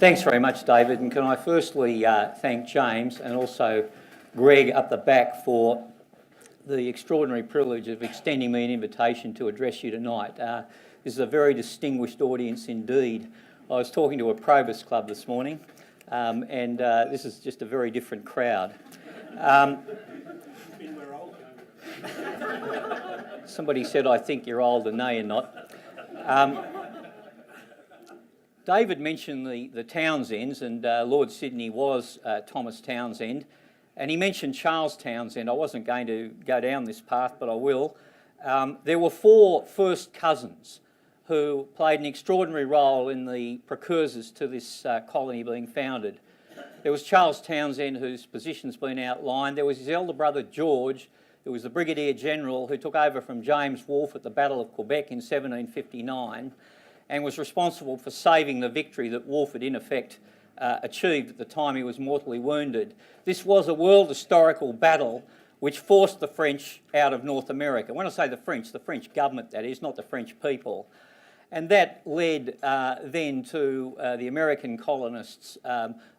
Thanks very much, David, and can I firstly thank James and also Greg up the back for the extraordinary privilege of extending me an invitation to address you tonight. This is a very distinguished audience indeed. I was talking to a Probus Club this morning, and this is just a very different crowd. Somebody said, I think you're old, and no, you're not. David mentioned the Townsends, and Lord Sydney was Thomas Townsend, and he mentioned Charles Townsend. I wasn't going to go down this path, but I will. There were four first cousins who played an extraordinary role in the precursors to this colony being founded. There was Charles Townsend, whose position's been outlined. There was his elder brother George, who was the Brigadier General who took over from James Wolfe at the Battle of Quebec in 1759 and was responsible for saving the victory that Wolfe had in effect achieved at the time he was mortally wounded. This was a world historical battle which forced the French out of North America. When I say the French government, that is, not the French people. And that led then to the American colonists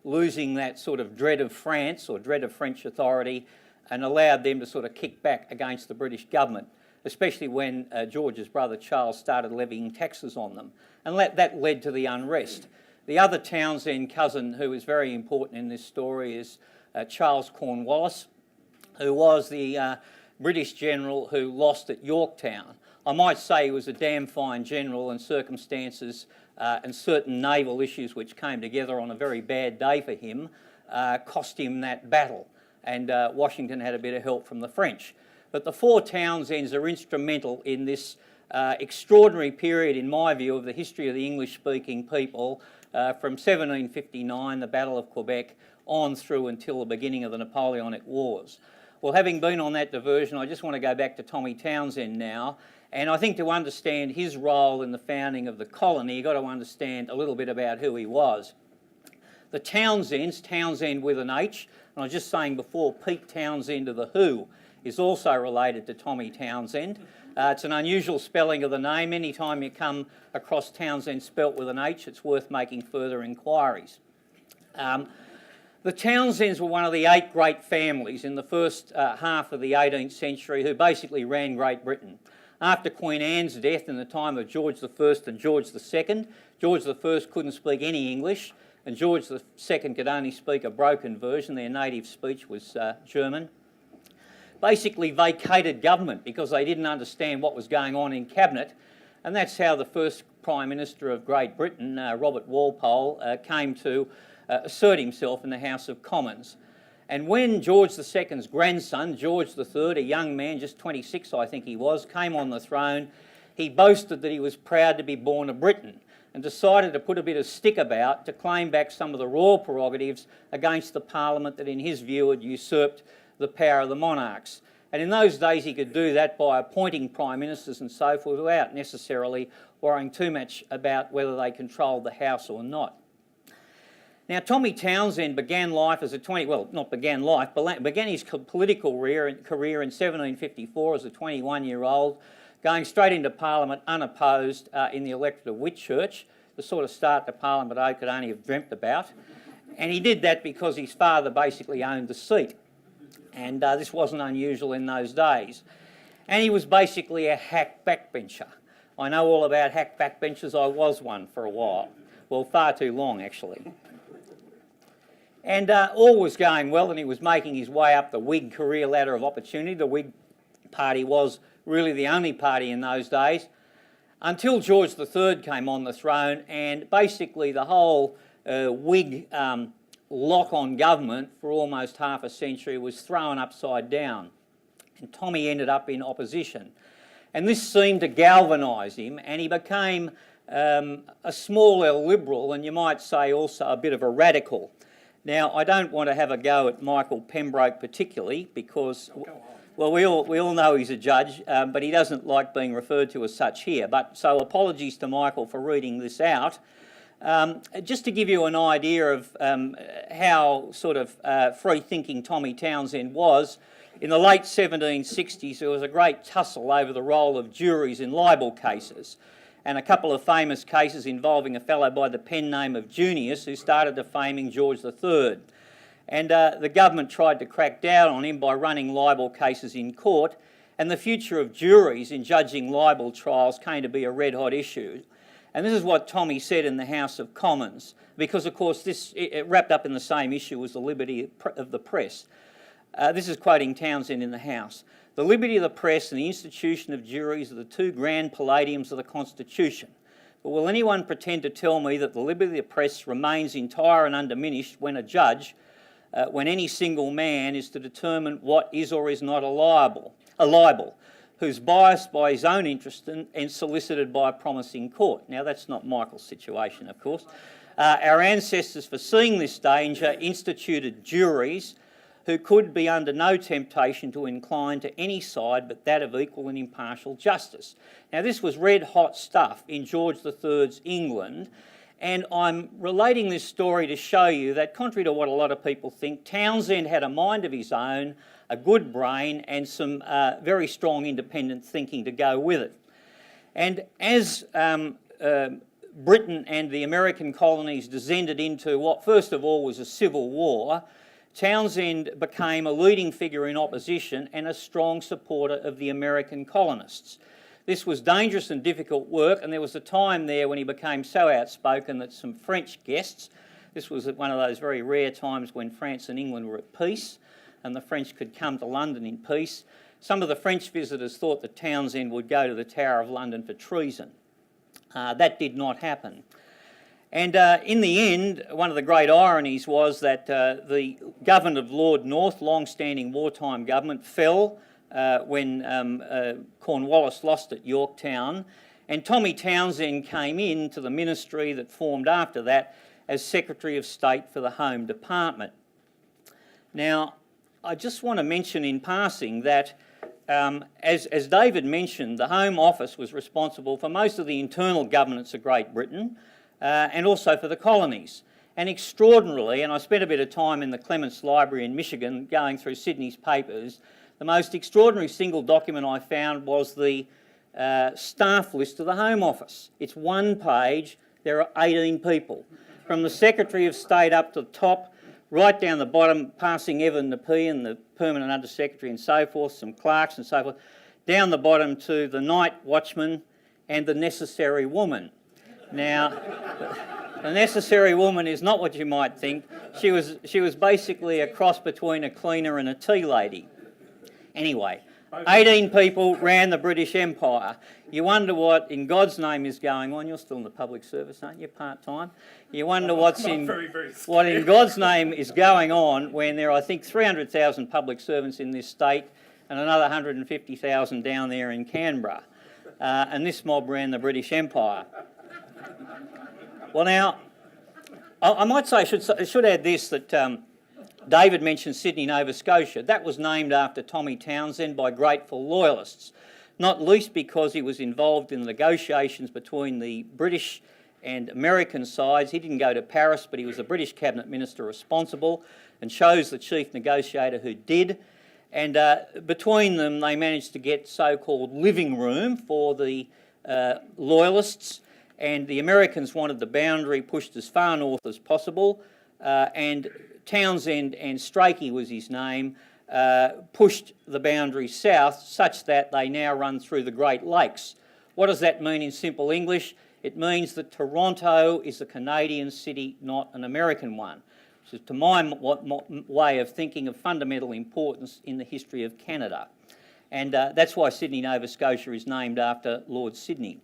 losing that sort of dread of France or dread of French authority, and allowed them to sort of kick back against the British government, especially when George's brother Charles started levying taxes on them. And that led to the unrest. The other Townsend cousin who is very important in this story is Charles Cornwallis, who was the British general who lost at Yorktown. I might say he was a damn fine general, and circumstances and certain naval issues which came together on a very bad day for him cost him that battle, and Washington had a bit of help from the French. But the four Townsends are instrumental in this extraordinary period, in my view, of the history of the English-speaking people from 1759, the Battle of Quebec, on through until the beginning of the Napoleonic Wars. Well, having been on that diversion, I just want to go back to Tommy Townsend now. And I think to understand his role in the founding of the colony, you've got to understand a little bit about who he was. The Townsends, Townsend with an H, and I was just saying before, Pete Townsend of The Who is also related to Tommy Townsend. It's an unusual spelling of the name. Anytime you come across Townsend spelt with an H, it's worth making further inquiries. The Townsends were one of the 8 great families in the first half of the 18th century who basically ran Great Britain. After Queen Anne's death in the time of George I and George II, George I couldn't speak any English, and George II could only speak a broken version. Their native speech was German. Basically vacated government because they didn't understand what was going on in cabinet, and that's how the first Prime Minister of Great Britain, Robert Walpole, came to assert himself in the House of Commons. And when George II's grandson, George III, a young man, just 26 I think he was, came on the throne, he boasted that he was proud to be born a Briton and decided to put a bit of stick about to claim back some of the royal prerogatives against the Parliament that in his view had usurped the power of the monarchs. And in those days he could do that by appointing prime ministers and so forth without necessarily worrying too much about whether they controlled the house or not. Now, Tommy Townsend began life as began his political career in 1754 as a 21-year-old, going straight into Parliament unopposed in the electorate of Whitchurch, the sort of start to Parliament I could only have dreamt about. And he did that because his father basically owned the seat. And this wasn't unusual in those days. And he was basically a hack backbencher. I know all about hack backbenchers. I was one for a while. Well, far too long, actually. And all was going well, and he was making his way up the Whig career ladder of opportunity. The Whig party was really the only party in those days, until George III came on the throne, and basically the whole Whig lock on government for almost half a century was thrown upside down, and Tommy ended up in opposition. And this seemed to galvanise him, and he became a small L liberal, and you might say also a bit of a radical. Now, I don't want to have a go at Michael Pembroke particularly because, well, we all know he's a judge, but he doesn't like being referred to as such here. But so apologies to Michael for reading this out. Just to give you an idea of how sort of free-thinking Tommy Townsend was, in the late 1760s there was a great tussle over the role of juries in libel cases. and a couple of famous cases involving a fellow by the pen name of Junius who started defaming George III. And the government tried to crack down on him by running libel cases in court, and the future of juries in judging libel trials came to be a red-hot issue. And this is what Tommy said in the House of Commons, because of course it wrapped up in the same issue as the liberty of the press. This is quoting Townsend in the House. "The liberty of the press and the institution of juries are the two grand palladiums of the Constitution. But will anyone pretend to tell me that the liberty of the press remains entire and undiminished when a judge, when any single man is to determine what is or is not a libel, who's biased by his own interest and solicited by a promising court?" Now, that's not Michael's situation, of course. "Our ancestors, foreseeing this danger, instituted juries who could be under no temptation to incline to any side but that of equal and impartial justice." Now, this was red-hot stuff in George III's England, and I'm relating this story to show you that, contrary to what a lot of people think, Townsend had a mind of his own, a good brain, and some very strong independent thinking to go with it. And as Britain and the American colonies descended into what first of all was a civil war, Townsend became a leading figure in opposition and a strong supporter of the American colonists. This was dangerous and difficult work, and there was a time there when he became so outspoken that some French guests, this was at one of those very rare times when France and England were at peace and the French could come to London in peace, some of the French visitors thought that Townsend would go to the Tower of London for treason. That did not happen. And in the end, one of the great ironies was that the government of Lord North, long-standing wartime government, fell when Cornwallis lost at Yorktown, and Tommy Townsend came into the ministry that formed after that as Secretary of State for the Home Department. Now, I just want to mention in passing that as David mentioned, the Home Office was responsible for most of the internal governance of Great Britain and also for the colonies. And extraordinarily, and I spent a bit of time in the Clements Library in Michigan going through Sydney's papers, the most extraordinary single document I found was the staff list of the Home Office. It's one page, there are 18 people. From the Secretary of State up to the top, right down the bottom, passing Evan Nepean, the Permanent Under-Secretary and so forth, some clerks and so forth, down the bottom to the night watchman and the necessary woman. Now, the necessary woman is not what you might think. She was basically a cross between a cleaner and a tea lady. Anyway, 18 people ran the British Empire. You wonder what in God's name is going on. You're still in the public service, aren't you, part-time? You wonder what in God's name is going on when there are, I think, 300,000 public servants in this state and another 150,000 down there in Canberra. And this mob ran the British Empire. Well, now, I might say, I should add this, that David mentioned Sydney, Nova Scotia. That was named after Tommy Townsend by grateful loyalists, not least because he was involved in the negotiations between the British and American sides. He didn't go to Paris, but he was the British Cabinet Minister responsible and chose the chief negotiator who did. And between them, they managed to get so-called living room for the loyalists, and the Americans wanted the boundary pushed as far north as possible, and Townsend, and Strachey was his name, pushed the boundary south such that they now run through the Great Lakes. What does that mean in simple English? It means that Toronto is a Canadian city, not an American one, which is, to my way of thinking, of fundamental importance in the history of Canada. And that's why Sydney, Nova Scotia is named after Lord Sydney.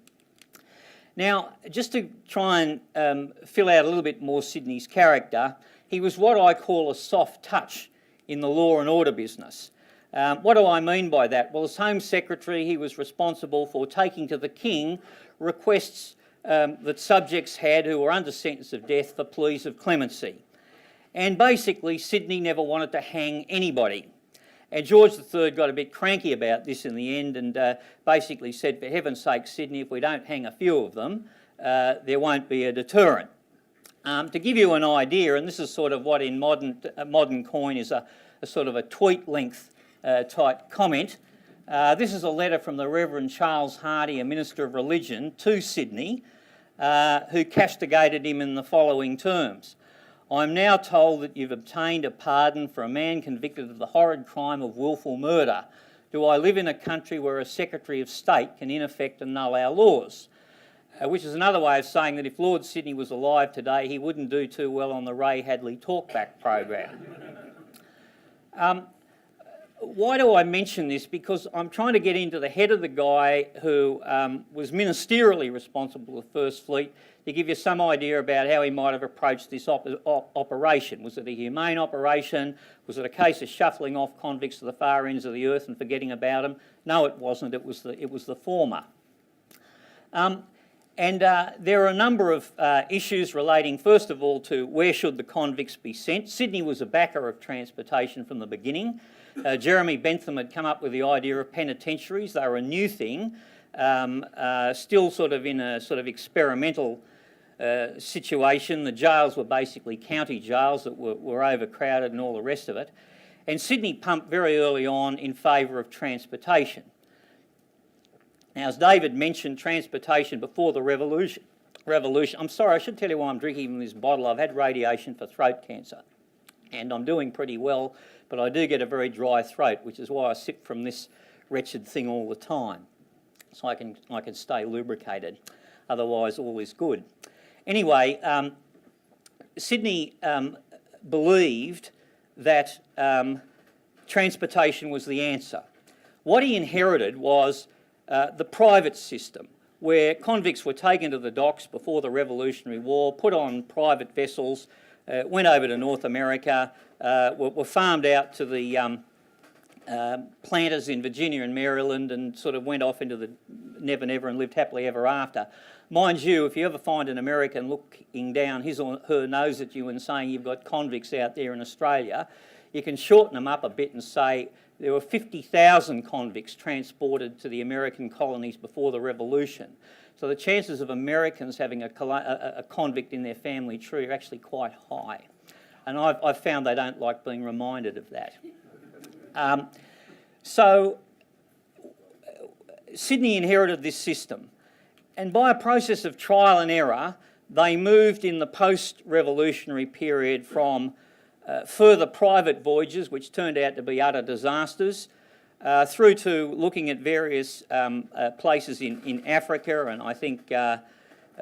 Now, just to try and fill out a little bit more Sydney's character, he was what I call a soft touch in the law and order business. What do I mean by that? Well, as Home Secretary, he was responsible for taking to the King requests that subjects had who were under sentence of death for pleas of clemency. And basically, Sydney never wanted to hang anybody. And George III got a bit cranky about this in the end and basically said, for heaven's sake, Sydney, if we don't hang a few of them, there won't be a deterrent. To give you an idea, and this is sort of what in modern coin is a sort of a tweet length type comment, This is a letter from the Reverend Charles Hardy, a minister of religion, to Sydney, who castigated him in the following terms. I am now told that you've obtained a pardon for a man convicted of the horrid crime of wilful murder. Do I live in a country where a Secretary of State can in effect annul our laws? Which is another way of saying that if Lord Sydney was alive today, he wouldn't do too well on the Ray Hadley Talkback program. Why do I mention this? Because I'm trying to get into the head of the guy who was ministerially responsible for the First Fleet to give you some idea about how he might have approached this operation. Was it a humane operation? Was it a case of shuffling off convicts to the far ends of the earth and forgetting about them? No, it wasn't. It was the former. There are a number of issues relating, first of all, to where should the convicts be sent. Sydney was a backer of transportation from the beginning. Jeremy Bentham had come up with the idea of penitentiaries. They were a new thing, still sort of in a sort of experimental situation. The jails were basically county jails that were overcrowded and all the rest of it. And Sydney pumped very early on in favour of transportation. Now, as David mentioned, transportation before the revolution. I'm sorry, I should tell you why I'm drinking from this bottle. I've had radiation for throat cancer and I'm doing pretty well, but I do get a very dry throat, which is why I sip from this wretched thing all the time, so I can stay lubricated. Otherwise, all is good. Anyway, Sydney believed that transportation was the answer. What he inherited was the private system, where convicts were taken to the docks before the Revolutionary War, put on private vessels, went over to North America, were farmed out to the planters in Virginia and Maryland, and sort of went off into the never never and lived happily ever after. Mind you, if you ever find an American looking down his or her nose at you and saying you've got convicts out there in Australia, you can shorten them up a bit and say there were 50,000 convicts transported to the American colonies before the Revolution. So the chances of Americans having a convict in their family tree are actually quite high. And I've found they don't like being reminded of that. So Sydney inherited this system. And by a process of trial and error, they moved in the post-revolutionary period from further private voyages, which turned out to be utter disasters, through to looking at various places in Africa, and I think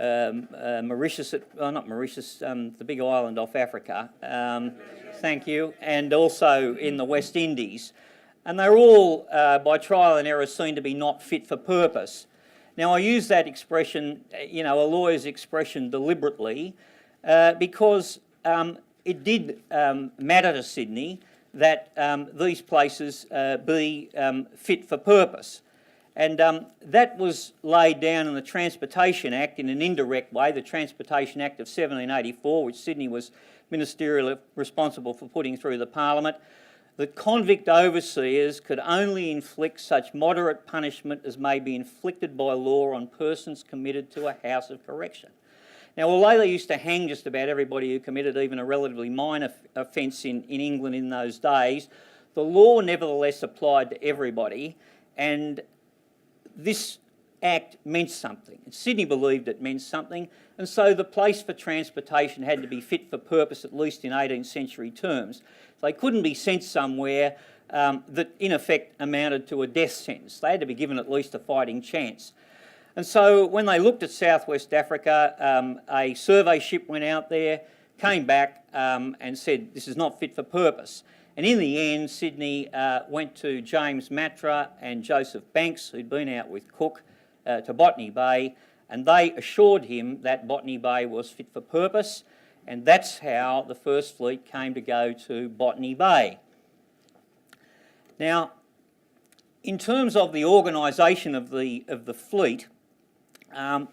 Mauritius, not Mauritius, the big island off Africa, thank you, and also in the West Indies. And they're all, by trial and error, seen to be not fit for purpose. Now, I use that expression, a lawyer's expression, deliberately, because it did matter to Sydney that these places be fit for purpose. And that was laid down in the Transportation Act in an indirect way, the Transportation Act of 1784, which Sydney was ministerially responsible for putting through the Parliament, that convict overseers could only inflict such moderate punishment as may be inflicted by law on persons committed to a house of correction. Now, although they used to hang just about everybody who committed even a relatively minor offence in England in those days, the law nevertheless applied to everybody, and this act meant something. Sydney believed it meant something, and so the place for transportation had to be fit for purpose, at least in 18th century terms. They couldn't be sent somewhere that in effect amounted to a death sentence. They had to be given at least a fighting chance. And so when they looked at Southwest Africa, a survey ship went out there, came back and said this is not fit for purpose. And in the end, Sydney went to James Matra and Joseph Banks, who'd been out with Cook, to Botany Bay, and they assured him that Botany Bay was fit for purpose, and that's how the First Fleet came to go to Botany Bay. Now, in terms of the organisation of the fleet,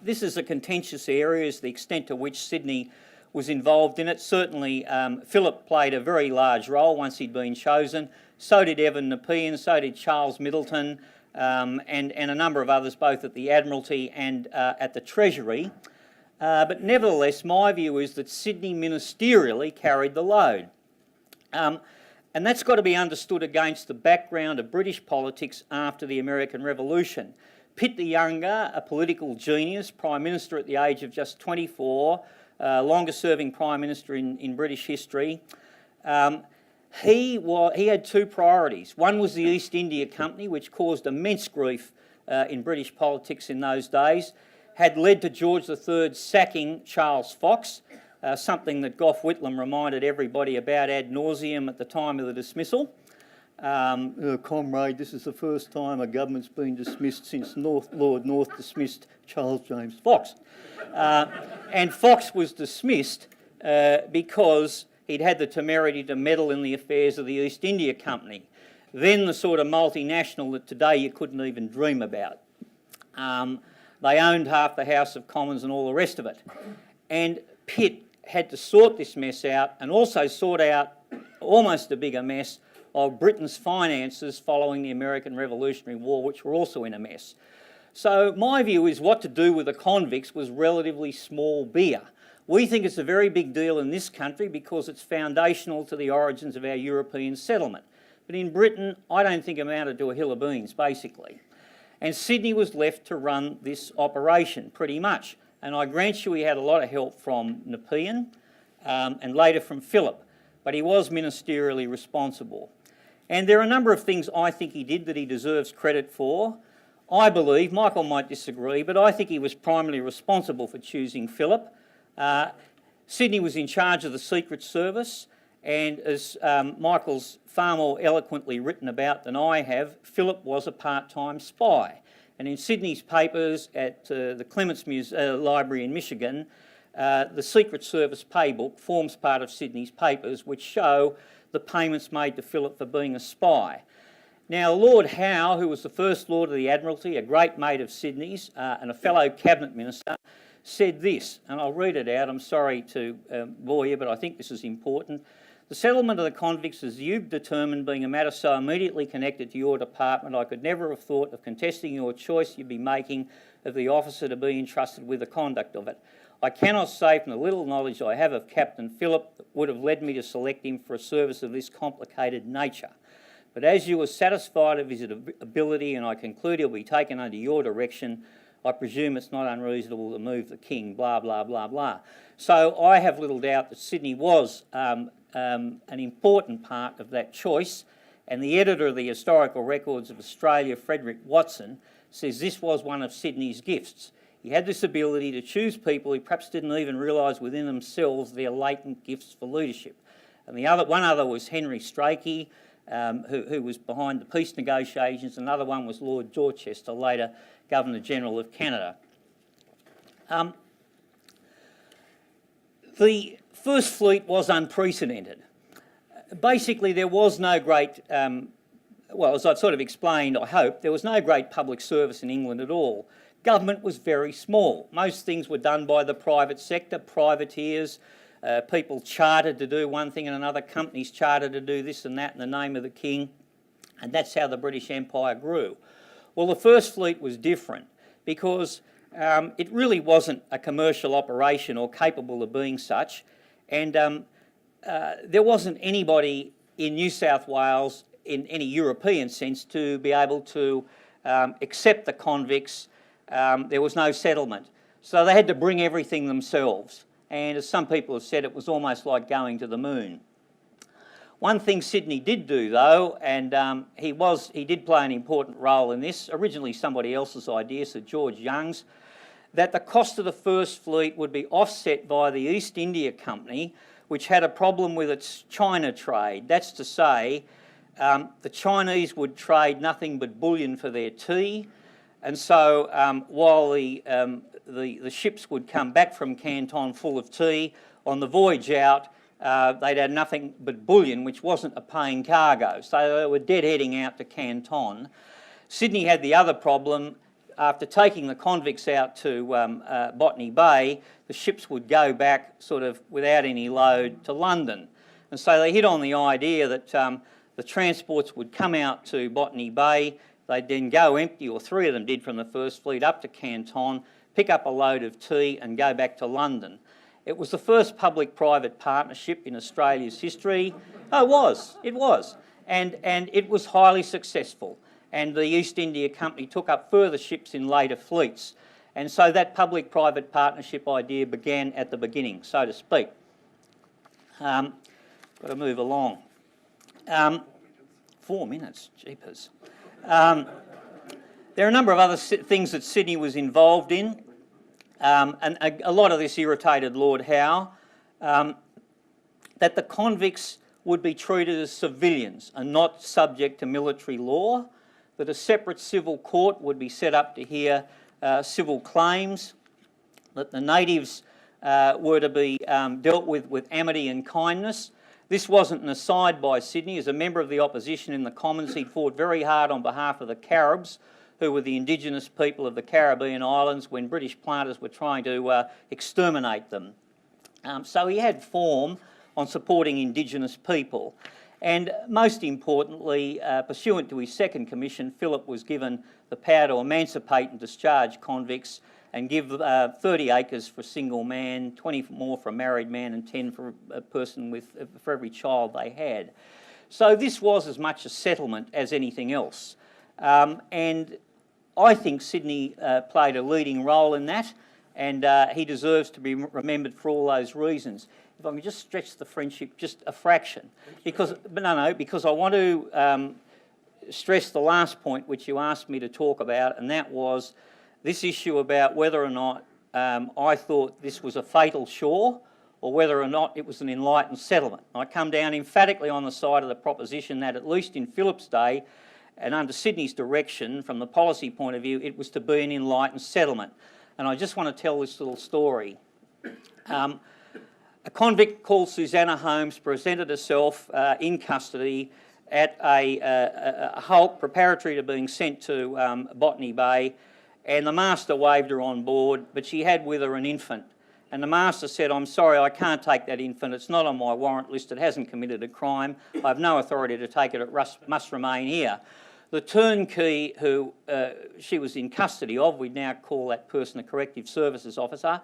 this is a contentious area, is the extent to which Sydney was involved in it. Certainly Phillip played a very large role once he'd been chosen. So did Evan Nepean, so did Charles Middleton, and a number of others, both at the Admiralty and at the Treasury. But nevertheless, my view is that Sydney ministerially carried the load. And that's got to be understood against the background of British politics after the American Revolution. Pitt the Younger, a political genius, Prime Minister at the age of just 24, longest serving Prime Minister in British history, he had two priorities. One was the East India Company, which caused immense grief in British politics in those days, had led to George III sacking Charles Fox, something that Gough Whitlam reminded everybody about ad nauseum at the time of the dismissal. Comrade, this is the first time a government's been dismissed since Lord North dismissed Charles James Fox. And Fox was dismissed because he'd had the temerity to meddle in the affairs of the East India Company, then the sort of multinational that today you couldn't even dream about. They owned half the House of Commons and all the rest of it. And Pitt had to sort this mess out and also sort out almost a bigger mess of Britain's finances following the American Revolutionary War, which were also in a mess. So my view is what to do with the convicts was relatively small beer. We think it's a very big deal in this country because it's foundational to the origins of our European settlement. But in Britain, I don't think it amounted to a hill of beans, basically. And Sydney was left to run this operation, pretty much. And I grant you he had a lot of help from Nepean and later from Phillip, but he was ministerially responsible. And there are a number of things I think he did that he deserves credit for. I believe, Michael might disagree, but I think he was primarily responsible for choosing Phillip. Sydney was in charge of the Secret Service, and as Michael's far more eloquently written about than I have, Phillip was a part-time spy. And in Sydney's papers at the Clements Library in Michigan, the Secret Service paybook forms part of Sydney's papers, which show the payments made to Phillip for being a spy. Now, Lord Howe, who was the First Lord of the Admiralty, a great mate of Sydney's and a fellow Cabinet Minister, said this, and I'll read it out. I'm sorry to bore you, but I think this is important. The settlement of the convicts, as you've determined, being a matter so immediately connected to your department, I could never have thought of contesting your choice you'd be making of the officer to be entrusted with the conduct of it. I cannot say from the little knowledge I have of Captain Phillip that would have led me to select him for a service of this complicated nature. But as you were satisfied of his ability and I conclude he'll be taken under your direction, I presume it's not unreasonable to move the king, blah, blah, blah, blah. So I have little doubt that Sydney was an important part of that choice, and the editor of the Historical Records of Australia, Frederick Watson, says this was one of Sydney's gifts. He had this ability to choose people who perhaps didn't even realise within themselves their latent gifts for leadership. And one other was Henry Strachey, who was behind the peace negotiations. Another one was Lord Dorchester, later Governor-General of Canada. The First Fleet was unprecedented. Basically, there was no great, well, as I've sort of explained, I hope, there was no great public service in England at all. Government was very small. Most things were done by the private sector, privateers, people chartered to do one thing and another, companies chartered to do this and that in the name of the king, and that's how the British Empire grew. Well, the First Fleet was different because it really wasn't a commercial operation or capable of being such, and there wasn't anybody in New South Wales in any European sense to be able to accept the convicts. There was no settlement. So they had to bring everything themselves. And as some people have said, it was almost like going to the moon. One thing Sydney did do, though, and he did play an important role in this, originally somebody else's idea, Sir George Young's, that the cost of the First Fleet would be offset by the East India Company, which had a problem with its China trade. That's to say, the Chinese would trade nothing but bullion for their tea, and so while the ships would come back from Canton full of tea, on the voyage out they'd had nothing but bullion, which wasn't a paying cargo, so they were deadheading out to Canton. Sydney had the other problem. After taking the convicts out to Botany Bay, the ships would go back sort of without any load to London. And so they hit on the idea that the transports would come out to Botany Bay, they'd then go empty, or three of them did from the First Fleet, up to Canton, pick up a load of tea and go back to London. It was the first public-private partnership in Australia's history. Oh, it was. And it was highly successful. And the East India Company took up further ships in later fleets. And so that public-private partnership idea began at the beginning, so to speak. Got to move along. 4 minutes, jeepers. There are a number of other things that Sydney was involved in, and a lot of this irritated Lord Howe, that the convicts would be treated as civilians and not subject to military law, that a separate civil court would be set up to hear civil claims, that the natives were to be dealt with amity and kindness. This wasn't an aside by Sydney. As a member of the opposition in the Commons, he fought very hard on behalf of the Caribs, who were the indigenous people of the Caribbean islands when British planters were trying to exterminate them. So he had form on supporting indigenous people. And most importantly, pursuant to his second commission, Phillip was given the power to emancipate and discharge convicts and give 30 acres for a single man, 20 more for a married man and 10 for a person for every child they had. So this was as much a settlement as anything else. And I think Sydney played a leading role in that, and he deserves to be remembered for all those reasons. If I can just stretch the friendship just a fraction, because I want to stress the last point which you asked me to talk about, and that was this issue about whether or not I thought this was a fatal shore or whether or not it was an enlightened settlement. I come down emphatically on the side of the proposition that, at least in Phillip's day and under Sydney's direction, from the policy point of view, it was to be an enlightened settlement. And I just want to tell this little story. A convict called Susanna Holmes presented herself in custody at a hulk preparatory to being sent to Botany Bay, and the master waved her on board, but she had with her an infant. And the master said, "I'm sorry, I can't take that infant. It's not on my warrant list. It hasn't committed a crime. I have no authority to take it. It must remain here." The turnkey who she was in custody of, we'd now call that person a corrective services officer,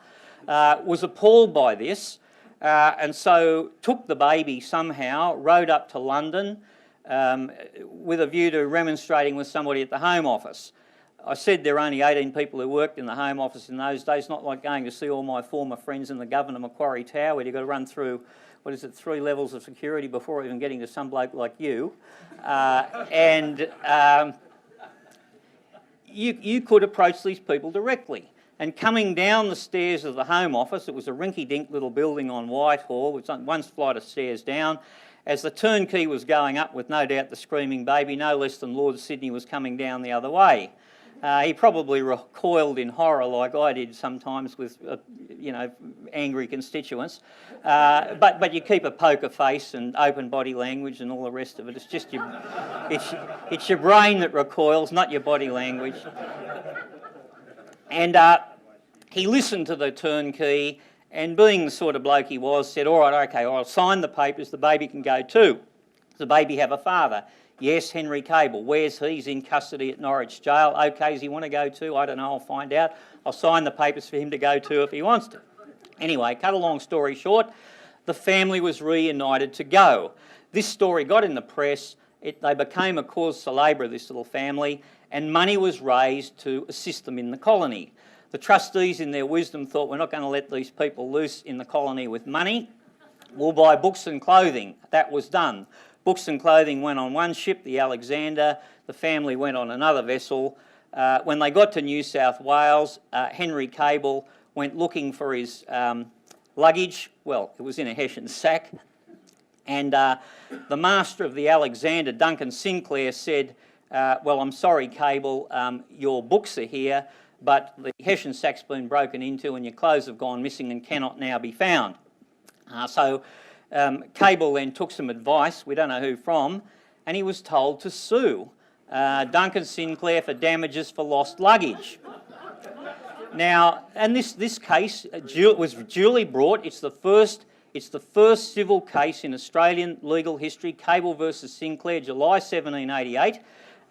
was appalled by this, and so took the baby somehow, rode up to London with a view to remonstrating with somebody at the Home Office. I said there were only 18 people who worked in the Home Office in those days, not like going to see all my former friends in the Governor Macquarie Tower, where you've got to run through, 3 levels of security before even getting to some bloke like you. You could approach these people directly. And coming down the stairs of the Home Office, it was a rinky-dink little building on Whitehall, which was one flight of stairs down. As the turnkey was going up with no doubt the screaming baby, no less than Lord Sydney was coming down the other way. He probably recoiled in horror like I did sometimes with, angry constituents. But you keep a poker face and open body language and all the rest of it. It's just it's your brain that recoils, not your body language. And he listened to the turnkey, and being the sort of bloke he was, said, "All right, okay, I'll sign the papers, the baby can go too. Does the baby have a father?" "Yes, Henry Cable." "Where's he?" "He's in custody at Norwich Jail." "Okay, does he want to go too?" "I don't know, I'll find out. I'll sign the papers for him to go too if he wants to." Anyway, cut a long story short, the family was reunited to go. This story got in the press. They became a cause célèbre, this little family, and money was raised to assist them in the colony. The trustees, in their wisdom, thought, we're not going to let these people loose in the colony with money. We'll buy books and clothing. That was done. Books and clothing went on one ship, the Alexander. The family went on another vessel. When they got to New South Wales, Henry Cable went looking for his luggage. Well, it was in a Hessian sack. And the master of the Alexander, Duncan Sinclair, said, "Well, I'm sorry, Cable, your books are here, but the Hessian sack's been broken into and your clothes have gone missing and cannot now be found." So Cable then took some advice, we don't know who from, and he was told to sue Duncan Sinclair for damages for lost luggage. Now, and this case was duly brought. It's the first civil case in Australian legal history, Cable versus Sinclair, July 1788.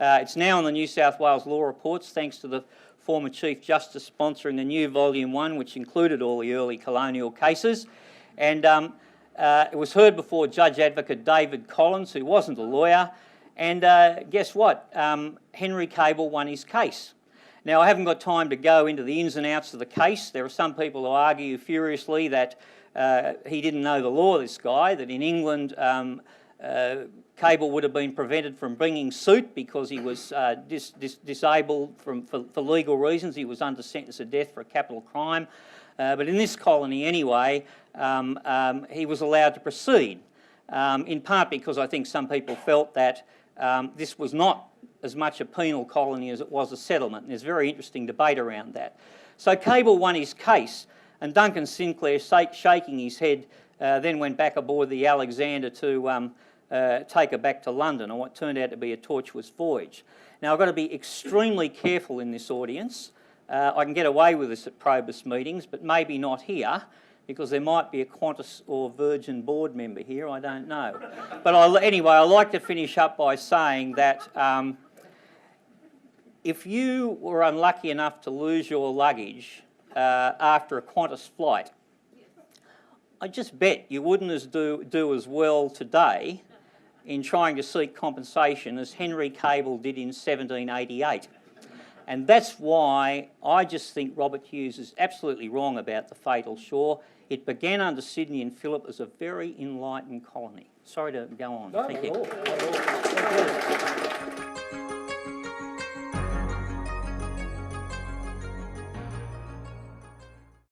It's now on the New South Wales Law Reports, thanks to the former Chief Justice sponsoring the new Volume 1, which included all the early colonial cases. And it was heard before Judge Advocate David Collins, who wasn't a lawyer. And guess what? Henry Cable won his case. Now, I haven't got time to go into the ins and outs of the case. There are some people who argue furiously that he didn't know the law, this guy, that in England Cable would have been prevented from bringing suit because he was disabled for legal reasons. He was under sentence of death for a capital crime. But in this colony anyway, he was allowed to proceed, in part because I think some people felt that this was not as much a penal colony as it was a settlement. And there's very interesting debate around that. So Cable won his case, and Duncan Sinclair, shaking his head, then went back aboard the Alexander to take her back to London on what turned out to be a tortuous voyage. Now, I've got to be extremely careful in this audience. I can get away with this at Probus meetings, but maybe not here, because there might be a Qantas or Virgin board member here, I don't know. But anyway, I'd like to finish up by saying that if you were unlucky enough to lose your luggage after a Qantas flight, I just bet you wouldn't do as well today in trying to seek compensation as Henry Cable did in 1788. And that's why I just think Robert Hughes is absolutely wrong about the fatal shore. It began under Sydney and Phillip as a very enlightened colony. Sorry to go on. No, Thank you. not at all.